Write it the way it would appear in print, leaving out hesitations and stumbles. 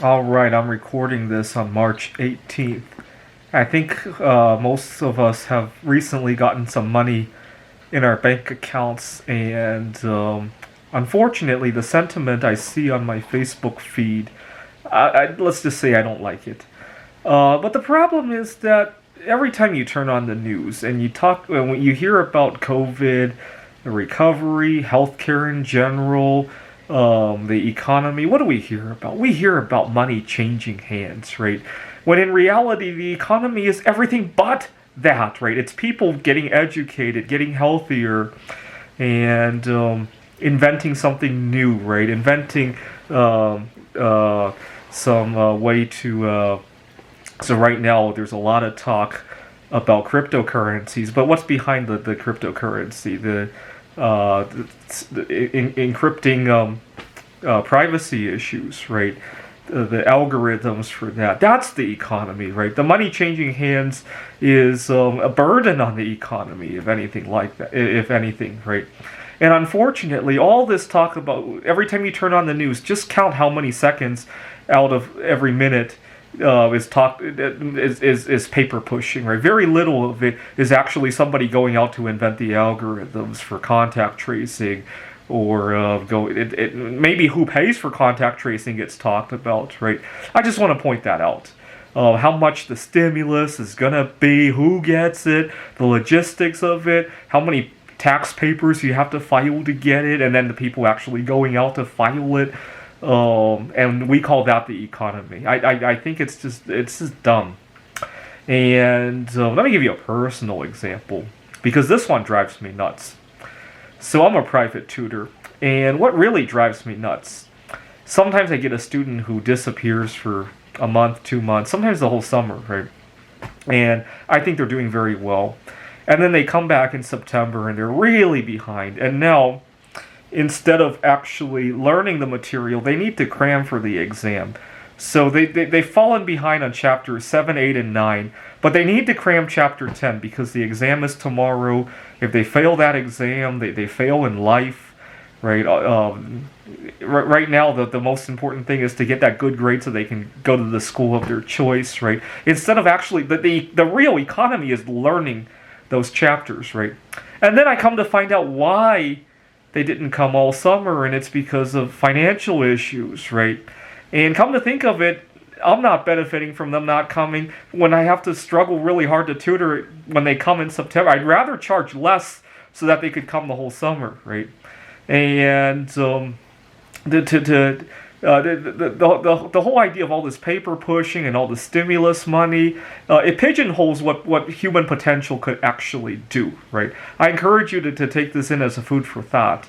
All right, I'm recording this on March 18th. I think most of us have recently gotten some money in our bank accounts, and unfortunately, the sentiment I see on my Facebook feed, let's just say I don't like it. But the problem is that every time you turn on the news and when you hear about COVID, the recovery, healthcare in general, the economy, what do we hear about? We hear about money changing hands, right? When in reality, the economy is everything but that, right? It's people getting educated, getting healthier, and inventing something new, right? Inventing some way to. So right now, there's a lot of talk about cryptocurrencies, but what's behind the cryptocurrency? Encrypting privacy issues, right? The algorithms for that. That's the economy, right? The money changing hands is a burden on the economy, if anything like that, if anything, right? And unfortunately, all this talk about every time you turn on the news, just count how many seconds out of every minute is paper pushing, right? Very little of it is actually somebody going out to invent the algorithms for contact tracing, or maybe who pays for contact tracing gets talked about, right? I just want to point that out. How much the stimulus is gonna be, who gets it, the logistics of it, how many tax papers you have to file to get it, and then the people actually going out to file it. And we call that the economy. I think it's just dumb. And let me give you a personal example, because this one drives me nuts. So I'm a private tutor, and what really drives me nuts, sometimes I get a student who disappears for a month, 2 months, sometimes the whole summer, right? And I think they're doing very well. And then they come back in September and they're really behind. And now, instead of actually learning the material, they need to cram for the exam. So they've fallen behind on chapters 7, 8, and 9, but they need to cram chapter 10 because the exam is tomorrow. If they fail that exam, they fail in life, right? Right now, the most important thing is to get that good grade so they can go to the school of their choice, right? Instead of actually, the real economy is learning those chapters, right? And then I come to find out why they didn't come all summer, and it's because of financial issues, right? And come to think of it, I'm not benefiting from them not coming when I have to struggle really hard to tutor when they come in September. I'd rather charge less so that they could come the whole summer, right? And the whole idea of all this paper pushing and all the stimulus money, it pigeonholes what human potential could actually do, right? I encourage you to take this in as a food for thought.